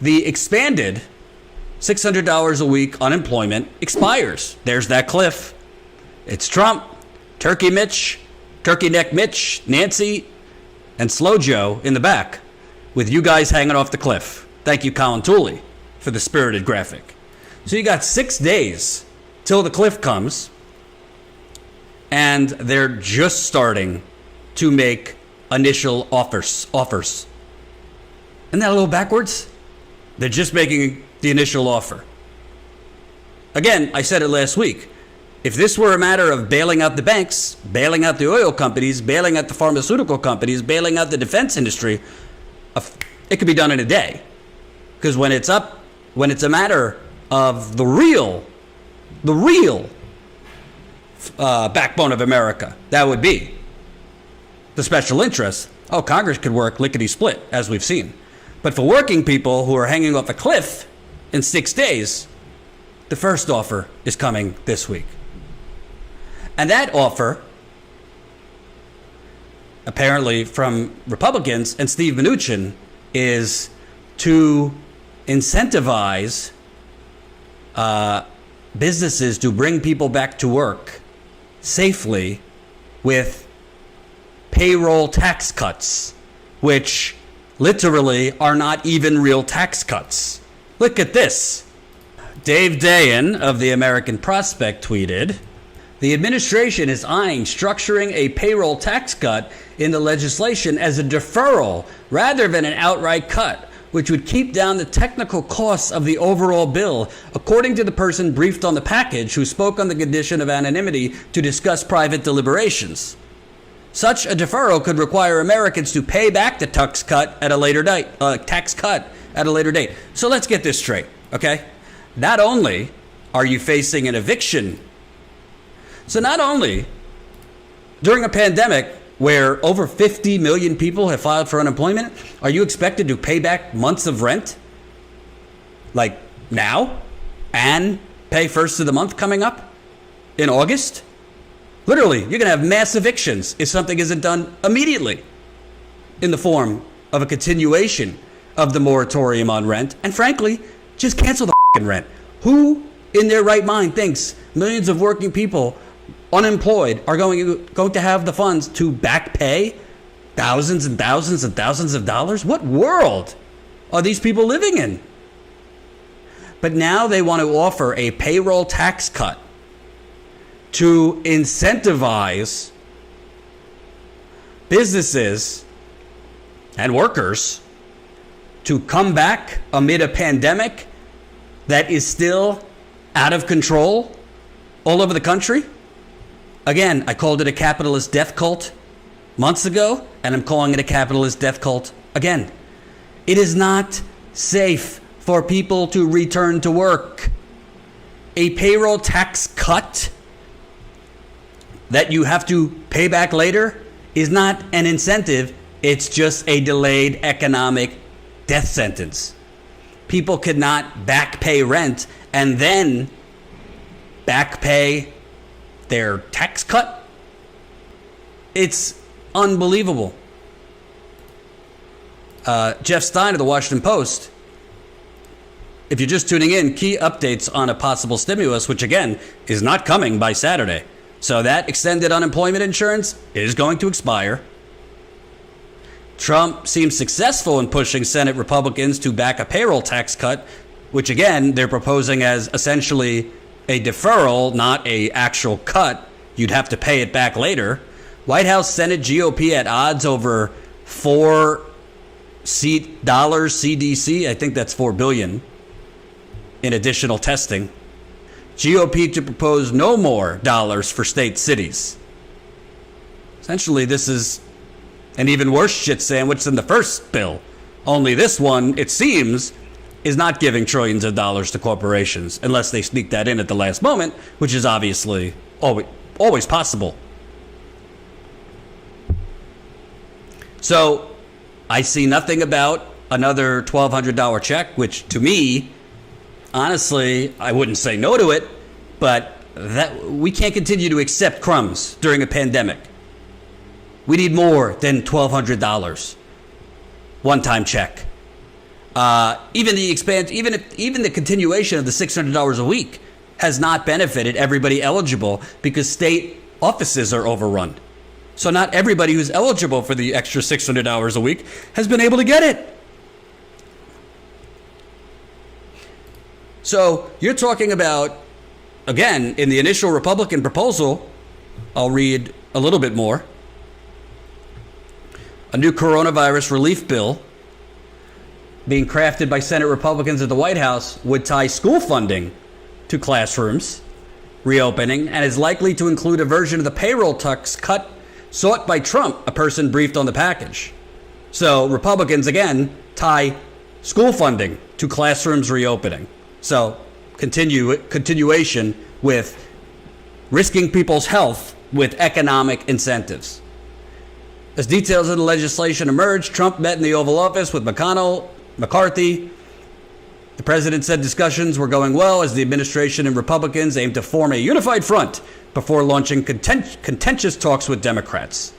the expanded $600 a week unemployment expires. There's that cliff. It's Trump, Turkey Mitch, Turkey Neck Mitch, Nancy, and Slow Joe in the back with you guys hanging off the cliff. Thank you, Colin Tooley, for the spirited graphic. So you got 6 days till the cliff comes, and they're just starting to make initial offers. Isn't that a little backwards? They're just making the initial offer. Again, I said it last week. If this were a matter of bailing out the banks, bailing out the oil companies, bailing out the pharmaceutical companies, bailing out the defense industry, it could be done in a day. Because when it's a matter of the real backbone of America, that would be the special interests. Oh, Congress could work lickety-split, as we've seen. But for working people who are hanging off a cliff in 6 days, the first offer is coming this week. And that offer, apparently from Republicans and Steve Mnuchin, is to incentivize businesses to bring people back to work safely with payroll tax cuts, which literally are not even real tax cuts. Look at this. Dave Dayen of the American Prospect tweeted, "The administration is eyeing structuring a payroll tax cut in the legislation as a deferral rather than an outright cut, which would keep down the technical costs of the overall bill, according to the person briefed on the package who spoke on the condition of anonymity to discuss private deliberations. Such a deferral could require Americans to pay back the tax cut at a later date. So let's get this straight, okay? Not only are you facing an eviction, so not only during a pandemic where over 50 million people have filed for unemployment, are you expected to pay back months of rent, like now, and pay first of the month coming up in August? Literally, you're going to have mass evictions if something isn't done immediately in the form of a continuation of the moratorium on rent. And frankly, just cancel the rent. Who in their right mind thinks millions of working people unemployed are going to have the funds to back pay thousands and thousands and thousands of dollars? What world are these people living in? But now they want to offer a payroll tax cut to incentivize businesses and workers to come back amid a pandemic that is still out of control all over the country. Again, I called it a capitalist death cult months ago, and I'm calling it a capitalist death cult again. It is not safe for people to return to work. A payroll tax cut that you have to pay back later is not an incentive. It's just a delayed economic death sentence. People could not back pay rent and then back pay their tax cut. It's unbelievable. Jeff Stein of the Washington Post. If you're just tuning in, key updates on a possible stimulus, which again is not coming by Saturday. So that extended unemployment insurance is going to expire. Trump seems successful in pushing Senate Republicans to back a payroll tax cut, which again, they're proposing as essentially a deferral, not a actual cut. You'd have to pay it back later. White House, Senate, GOP at odds over $4 CDC. I think that's $4 billion in additional testing. GOP to propose no more dollars for state cities. Essentially, this is an even worse shit sandwich than the first bill. Only this one, it seems, is not giving trillions of dollars to corporations unless they sneak that in at the last moment, which is obviously always possible. So I see nothing about another $1,200 check, which to me, honestly, I wouldn't say no to it, but that we can't continue to accept crumbs during a pandemic. We need more than $1,200 one-time check. Even the continuation of the $600 a week has not benefited everybody eligible because state offices are overrun. So not everybody who's eligible for the extra $600 a week has been able to get it. So you're talking about, again, in the initial Republican proposal, I'll read a little bit more. A new coronavirus relief bill being crafted by Senate Republicans at the White House would tie school funding to classrooms reopening and is likely to include a version of the payroll tax cut sought by Trump, a person briefed on the package. So Republicans, again, tie school funding to classrooms reopening. So continuation with risking people's health with economic incentives. As details of the legislation emerged, Trump met in the Oval Office with McCarthy. The president said discussions were going well as the administration and Republicans aimed to form a unified front before launching contentious talks with Democrats.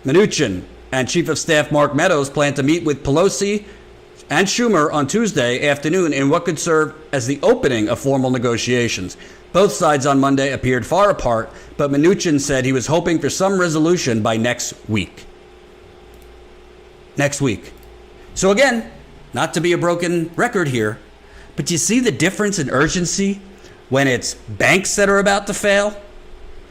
Mnuchin and Chief of Staff Mark Meadows plan to meet with Pelosi and Schumer on Tuesday afternoon in what could serve as the opening of formal negotiations. Both sides on Monday appeared far apart, but Mnuchin said he was hoping for some resolution by next week. Next week. So again, not to be a broken record here, but you see the difference in urgency when it's banks that are about to fail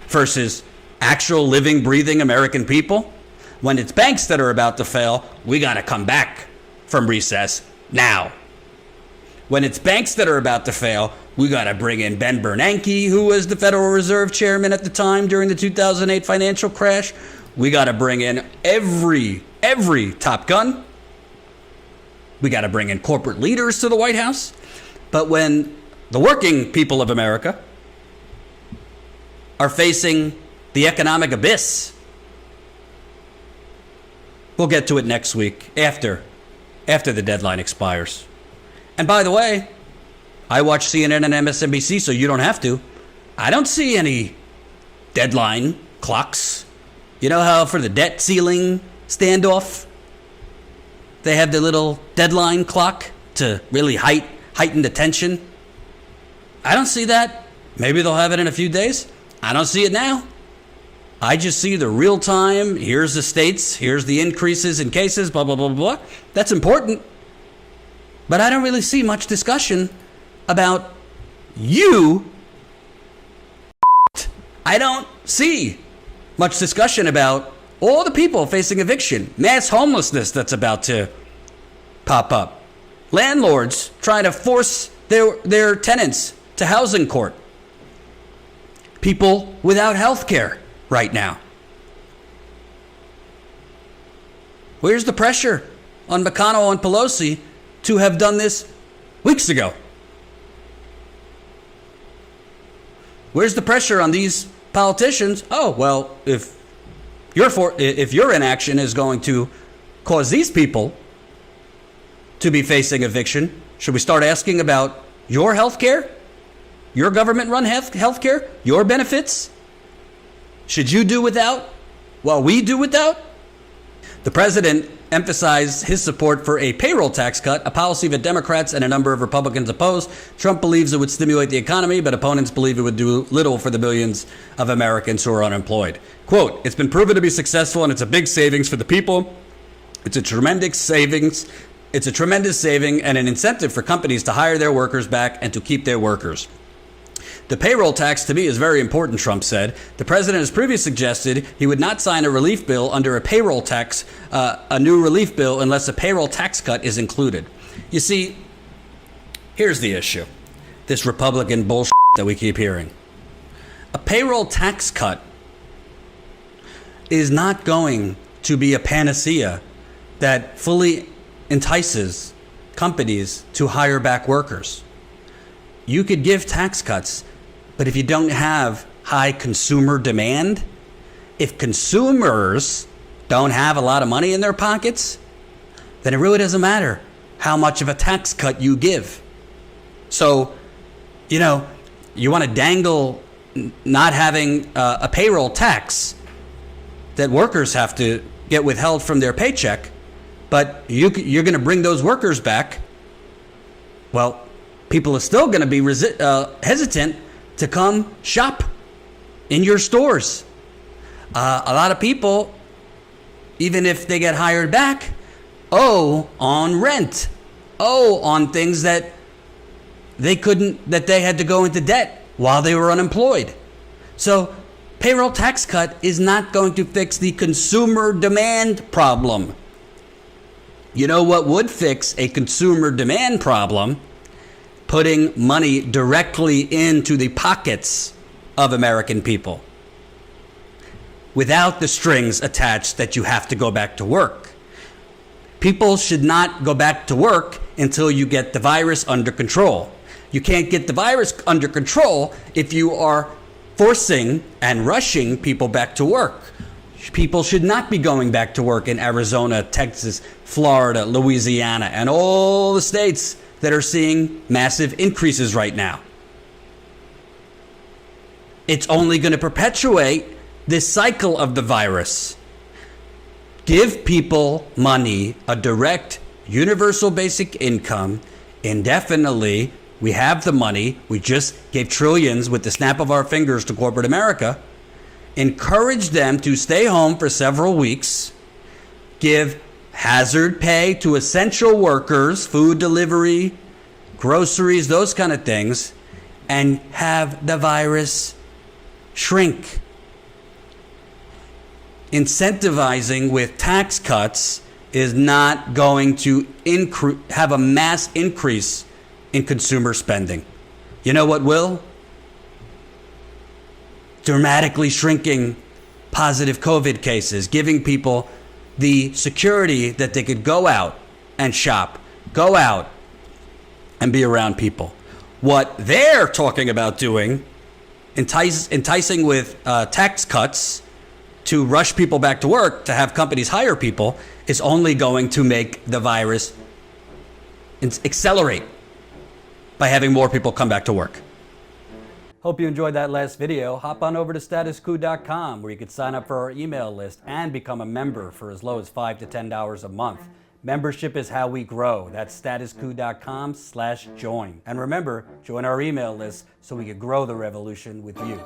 versus actual living, breathing American people? When it's banks that are about to fail, we got to come back from recess now. When it's banks that are about to fail, we got to bring in Ben Bernanke, who was the Federal Reserve Chairman at the time during the 2008 financial crash. We got to bring in every top gun. We got to bring in corporate leaders to the White House. But when the working people of America are facing the economic abyss, we'll get to it next week after the deadline expires. And by the way, I watch CNN and MSNBC, so you don't have to. I don't see any deadline clocks. You know how for the debt ceiling standoff, they have the little deadline clock to really heighten the tension? I don't see that. Maybe they'll have it in a few days. I don't see it now. I just see the real time. Here's the states. Here's the increases in cases, blah, blah, blah, blah. That's important. But I don't really see much discussion about you. I don't see much discussion about all the people facing eviction, mass homelessness that's about to pop up, landlords trying to force their tenants to housing court, people without health care right now. Where's the pressure on McConnell and Pelosi to have done this weeks ago? Where's the pressure on these politicians? Oh, well, if your inaction is going to cause these people to be facing eviction, should we start asking about your health care? Your government-run health care? Your benefits? Should you do without while we do without? The president emphasized his support for a payroll tax cut, a policy that Democrats and a number of Republicans oppose. Trump believes it would stimulate the economy, but opponents believe it would do little for the millions of Americans who are unemployed. Quote, "It's been proven to be successful and it's a big savings for the people. It's a tremendous savings. It's a tremendous saving and an incentive for companies to hire their workers back and to keep their workers. The payroll tax to me is very important," Trump said. The president has previously suggested he would not sign a relief bill under a payroll tax, a new relief bill, unless a payroll tax cut is included. You see, here's the issue. This Republican bullshit that we keep hearing. A payroll tax cut is not going to be a panacea that fully entices companies to hire back workers. You could give tax cuts, but if you don't have high consumer demand, if consumers don't have a lot of money in their pockets, then it really doesn't matter how much of a tax cut you give. So, you want to dangle not having a payroll tax that workers have to get withheld from their paycheck, but you're going to bring those workers back well, people are still going to be hesitant to come shop in your stores. A lot of people, even if they get hired back, owe on rent, owe on things that they had to go into debt while they were unemployed. So payroll tax cut is not going to fix the consumer demand problem. You know what would fix a consumer demand problem? Putting money directly into the pockets of American people without the strings attached that you have to go back to work. People should not go back to work until you get the virus under control. You can't get the virus under control if you are forcing and rushing people back to work. People should not be going back to work in Arizona, Texas, Florida, Louisiana, and all the states that are seeing massive increases right now. It's only going to perpetuate this cycle of the virus. Give people money, a direct universal basic income, indefinitely. We have the money. We just gave trillions with the snap of our fingers to corporate America. Encourage them to stay home for several weeks. Give hazard pay to essential workers, food delivery, groceries, those kind of things, and have the virus shrink. Incentivizing with tax cuts is not going to have a mass increase in consumer spending. You know what will? Dramatically shrinking positive COVID cases, giving people the security that they could go out and shop, go out and be around people. What they're talking about doing, enticing with tax cuts to rush people back to work, to have companies hire people, is only going to make the virus accelerate by having more people come back to work. Hope you enjoyed that last video. Hop on over to statuscoup.com where you can sign up for our email list and become a member for as low as $5 to $10 a month. Membership is how we grow. That's statuscoup.com/join. And remember, join our email list so we can grow the revolution with you.